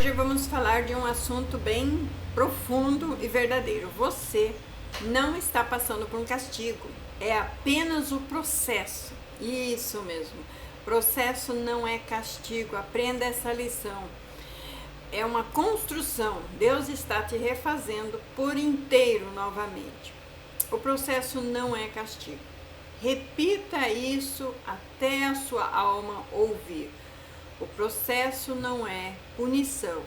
Hoje vamos falar de um assunto bem profundo e verdadeiro. Você não está passando por um castigo, é apenas o processo. Isso mesmo, processo não é castigo, aprenda essa lição. É uma construção, Deus está te refazendo por inteiro novamente. O processo não é castigo. Repita isso até a sua alma ouvir. O processo não é punição,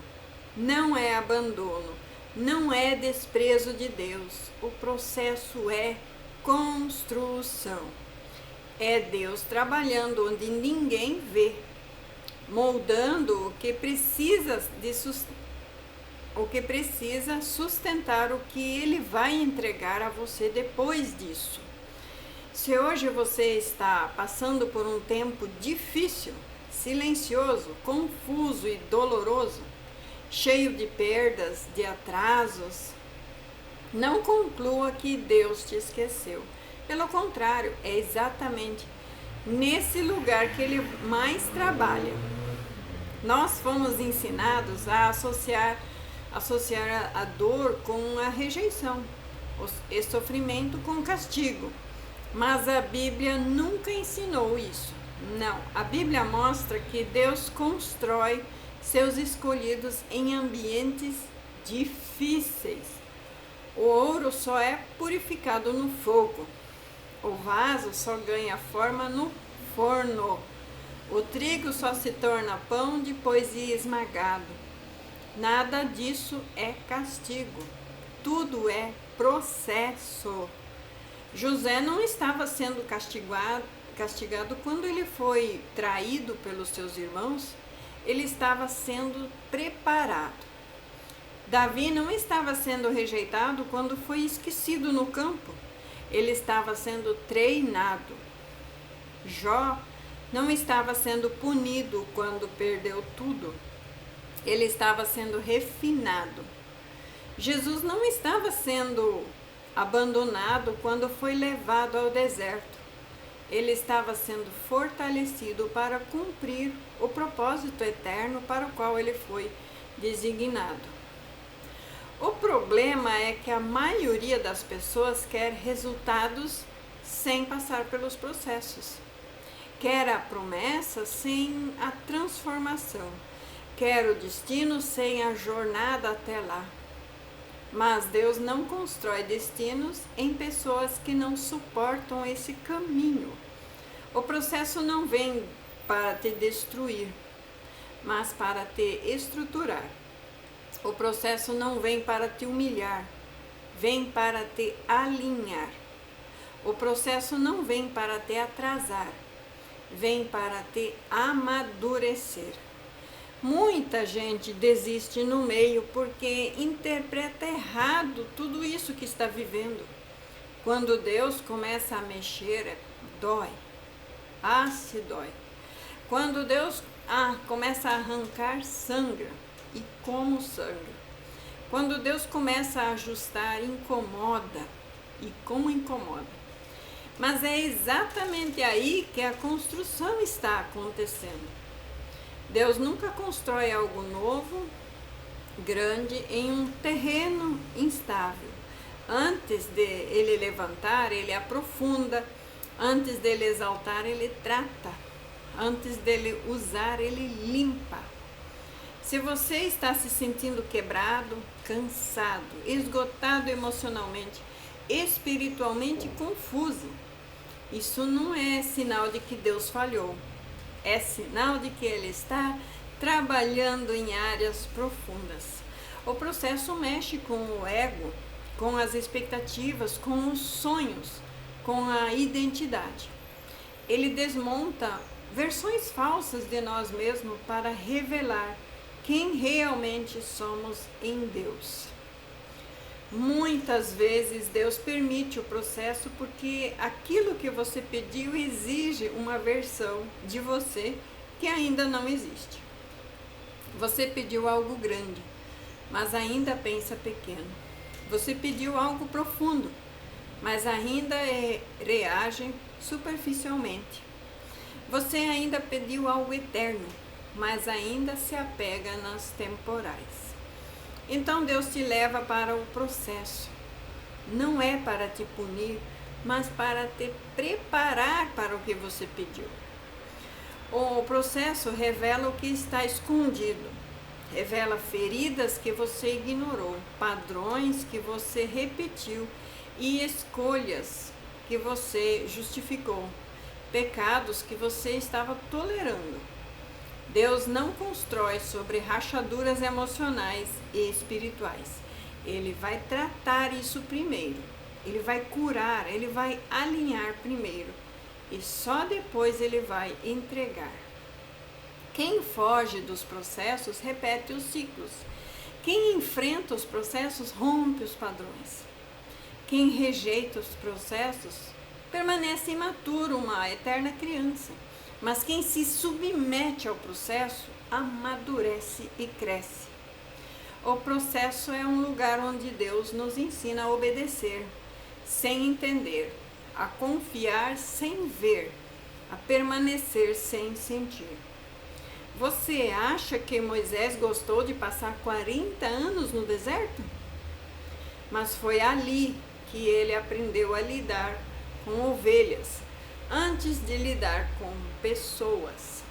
não é abandono, não é desprezo de Deus. O processo é construção. É Deus trabalhando onde ninguém vê, moldando o que precisa sustentar o que Ele vai entregar a você depois disso. Se hoje você está passando por um tempo difícil, silencioso, confuso e doloroso, cheio de perdas, de atrasos, não conclua que Deus te esqueceu. Pelo contrário, é exatamente nesse lugar que Ele mais trabalha. Nós fomos ensinados a associar a dor com a rejeição, o sofrimento com castigo. Mas a Bíblia nunca ensinou isso. Não, a Bíblia mostra que Deus constrói seus escolhidos em ambientes difíceis. O ouro só é purificado no fogo. O vaso só ganha forma no forno. O trigo só se torna pão depois de esmagado. Nada disso é castigo. Tudo é processo. José não estava sendo castigado quando ele foi traído pelos seus irmãos, ele estava sendo preparado. Davi não estava sendo rejeitado quando foi esquecido no campo, ele estava sendo treinado. Jó não estava sendo punido quando perdeu tudo, ele estava sendo refinado. Jesus não estava sendo abandonado quando foi levado ao deserto. Ele estava sendo fortalecido para cumprir o propósito eterno para o qual ele foi designado. O problema é que a maioria das pessoas quer resultados sem passar pelos processos. Quer a promessa sem a transformação. Quer o destino sem a jornada até lá. Mas Deus não constrói destinos em pessoas que não suportam esse caminho. O processo não vem para te destruir, mas para te estruturar. O processo não vem para te humilhar, vem para te alinhar. O processo não vem para te atrasar, vem para te amadurecer. Muita gente desiste no meio porque interpreta errado tudo isso que está vivendo. Quando Deus começa a mexer, dói. Se dói. Quando Deus começa a arrancar, sangra. E como sangra. Quando Deus começa a ajustar, incomoda. E como incomoda. Mas é exatamente aí que a construção está acontecendo. Deus nunca constrói algo novo, grande, em um terreno instável. Antes de ele levantar, ele aprofunda. Antes dele exaltar, ele trata. Antes dele usar, ele limpa. Se você está se sentindo quebrado, cansado, esgotado emocionalmente, espiritualmente confuso, isso não é sinal de que Deus falhou. É sinal de que Ele está trabalhando em áreas profundas. O processo mexe com o ego, com as expectativas, com os sonhos, com a identidade. Ele desmonta versões falsas de nós mesmos para revelar quem realmente somos em Deus. Muitas vezes Deus permite o processo porque aquilo que você pediu exige uma versão de você que ainda não existe. Você pediu algo grande, mas ainda pensa pequeno. Você pediu algo profundo, mas ainda reage superficialmente. Você ainda pediu algo eterno, mas ainda se apega nas temporais. Então Deus te leva para o processo. Não é para te punir, mas para te preparar para o que você pediu. O processo revela o que está escondido, revela feridas que você ignorou, padrões que você repetiu e escolhas que você justificou, pecados que você estava tolerando. Deus não constrói sobre rachaduras emocionais e espirituais. Ele vai tratar isso primeiro. Ele vai curar, ele vai alinhar primeiro. E só depois ele vai entregar. Quem foge dos processos repete os ciclos. Quem enfrenta os processos rompe os padrões. Quem rejeita os processos permanece imaturo, uma eterna criança. Mas quem se submete ao processo amadurece e cresce. O processo é um lugar onde Deus nos ensina a obedecer, sem entender, a confiar sem ver, a permanecer sem sentir. Você acha que Moisés gostou de passar 40 anos no deserto? Mas foi ali que ele aprendeu a lidar com ovelhas, antes de lidar com pessoas.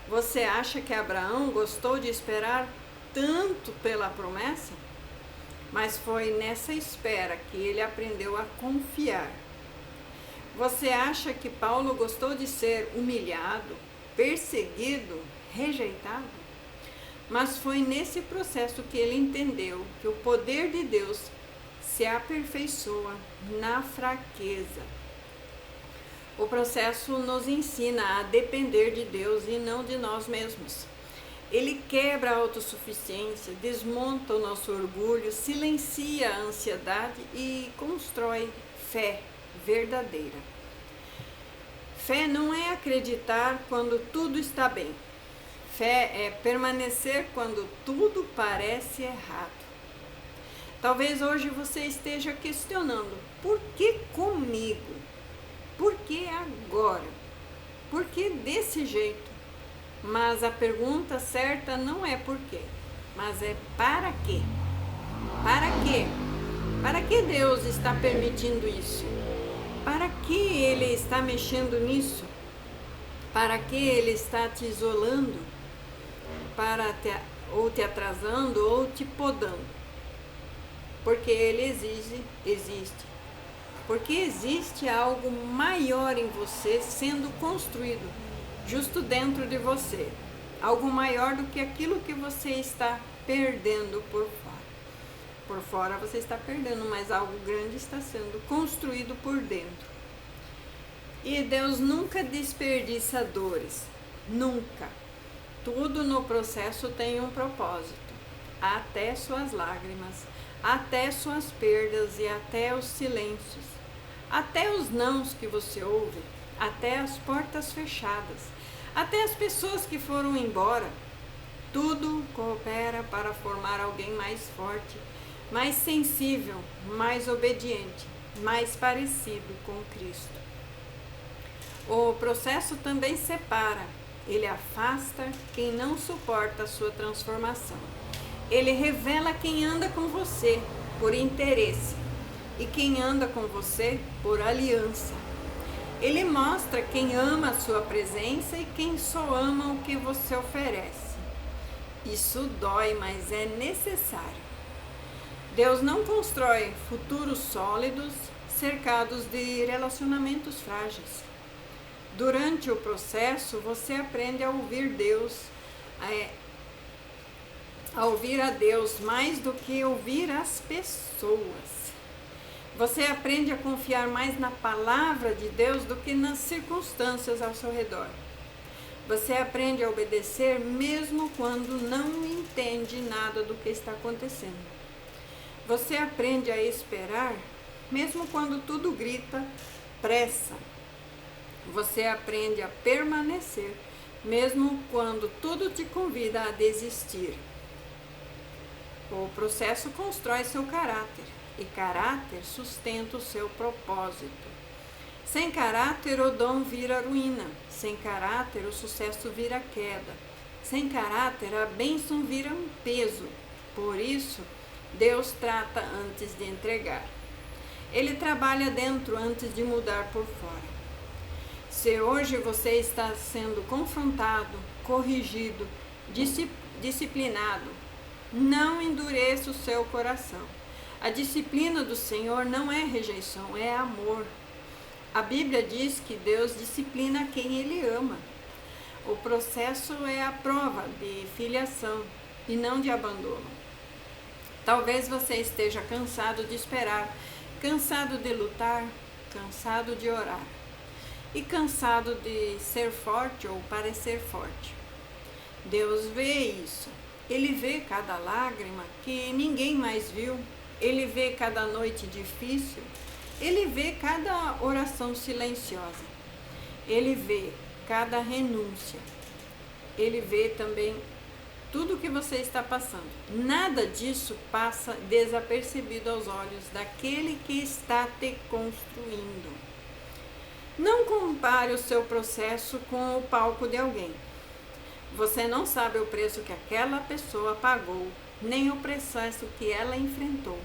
Você acha que Abraão gostou de esperar tanto pela promessa? Mas foi nessa espera que ele aprendeu a confiar. Você acha que Paulo gostou de ser humilhado, perseguido, rejeitado? Mas foi nesse processo que ele entendeu que o poder de Deus se aperfeiçoa na fraqueza. O processo nos ensina a depender de Deus e não de nós mesmos. Ele quebra a autossuficiência, desmonta o nosso orgulho, silencia a ansiedade e constrói fé verdadeira. Fé não é acreditar quando tudo está bem. Fé é permanecer quando tudo parece errado. Talvez hoje você esteja questionando: por que comigo? Por que agora? Por que desse jeito? Mas a pergunta certa não é por quê, mas é para quê? Para quê? Para que Deus está permitindo isso? Para que Ele está mexendo nisso? Para que Ele está te isolando? Ou te atrasando ou te podando? Porque Ele existe. Porque existe algo maior em você sendo construído justo dentro de você. Algo maior do que aquilo que você está perdendo por fora. Por fora você está perdendo, mas algo grande está sendo construído por dentro. E Deus nunca desperdiça dores. Nunca. Tudo no processo tem um propósito. Até suas lágrimas, até suas perdas e até os silêncios. Até os nãos que você ouve, até as portas fechadas, até as pessoas que foram embora. Tudo coopera para formar alguém mais forte, mais sensível, mais obediente, mais parecido com Cristo. O processo também separa, ele afasta quem não suporta a sua transformação. Ele revela quem anda com você por interesse e quem anda com você por aliança. Ele mostra quem ama a sua presença e quem só ama o que você oferece. Isso dói, mas é necessário. Deus não constrói futuros sólidos cercados de relacionamentos frágeis. Durante o processo, você aprende a ouvir a ouvir a Deus mais do que ouvir as pessoas. Você aprende a confiar mais na palavra de Deus do que nas circunstâncias ao seu redor. Você aprende a obedecer mesmo quando não entende nada do que está acontecendo. Você aprende a esperar mesmo quando tudo grita pressa. Você aprende a permanecer mesmo quando tudo te convida a desistir. O processo constrói seu caráter. E caráter sustenta o seu propósito. Sem caráter, o dom vira ruína. Sem caráter, o sucesso vira queda. Sem caráter, a bênção vira um peso. Por isso, Deus trata antes de entregar. Ele trabalha dentro antes de mudar por fora. Se hoje você está sendo confrontado, corrigido, disciplinado, não endureça o seu coração. A disciplina do Senhor não é rejeição, é amor. A Bíblia diz que Deus disciplina quem Ele ama. O processo é a prova de filiação e não de abandono. Talvez você esteja cansado de esperar, cansado de lutar, cansado de orar e cansado de ser forte ou parecer forte. Deus vê isso. Ele vê cada lágrima que ninguém mais viu. Ele vê cada noite difícil. Ele vê cada oração silenciosa. Ele vê cada renúncia. Ele vê também tudo que você está passando. Nada disso passa desapercebido aos olhos daquele que está te construindo. Não compare o seu processo com o palco de alguém. Você não sabe o preço que aquela pessoa pagou, nem o processo que ela enfrentou.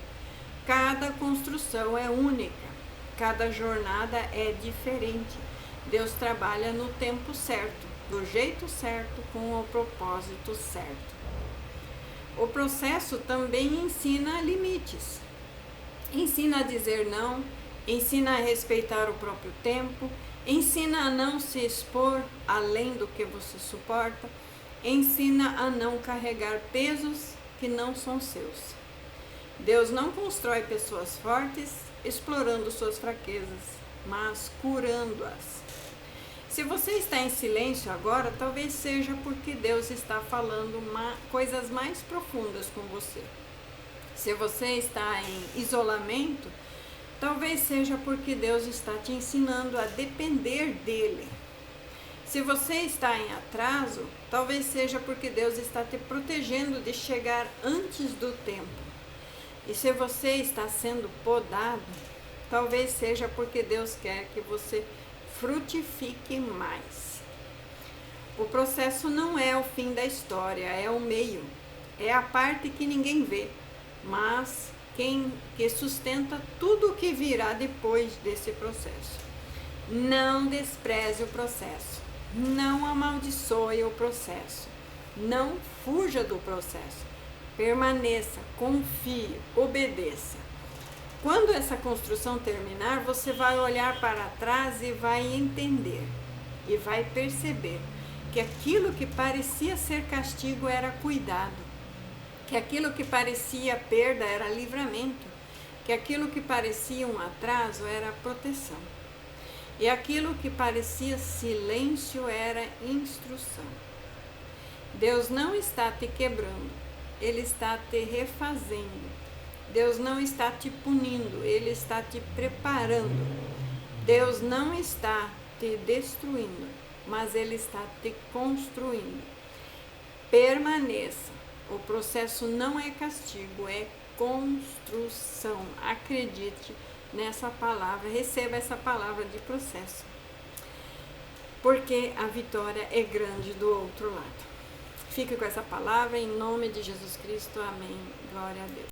Cada construção é única, cada jornada é diferente. Deus trabalha no tempo certo, do jeito certo, com o propósito certo. O processo também ensina limites. Ensina a dizer não, ensina a respeitar o próprio tempo, ensina a não se expor além do que você suporta, ensina a não carregar pesos que não são seus. Deus não constrói pessoas fortes explorando suas fraquezas, mas curando-as. Se você está em silêncio agora, talvez seja porque Deus está falando coisas mais profundas com você. Se você está em isolamento, talvez seja porque Deus está te ensinando a depender dele. Se você está em atraso, talvez seja porque Deus está te protegendo de chegar antes do tempo. E se você está sendo podado, talvez seja porque Deus quer que você frutifique mais. O processo não é o fim da história, é o meio. É a parte que ninguém vê, mas que sustenta tudo o que virá depois desse processo. Não despreze o processo. Não amaldiçoe o processo. Não fuja do processo. Permaneça, confie, obedeça. Quando essa construção terminar, você vai olhar para trás e vai entender. E vai perceber que aquilo que parecia ser castigo era cuidado. Que aquilo que parecia perda era livramento. Que aquilo que parecia um atraso era proteção. E aquilo que parecia silêncio era instrução. Deus não está te quebrando, Ele está te refazendo. Deus não está te punindo, Ele está te preparando. Deus não está te destruindo, mas Ele está te construindo. Permaneça. O processo não é castigo, é construção. Acredite nessa palavra, receba essa palavra de processo, porque a vitória é grande do outro lado. Fique com essa palavra em nome de Jesus Cristo, amém, glória a Deus.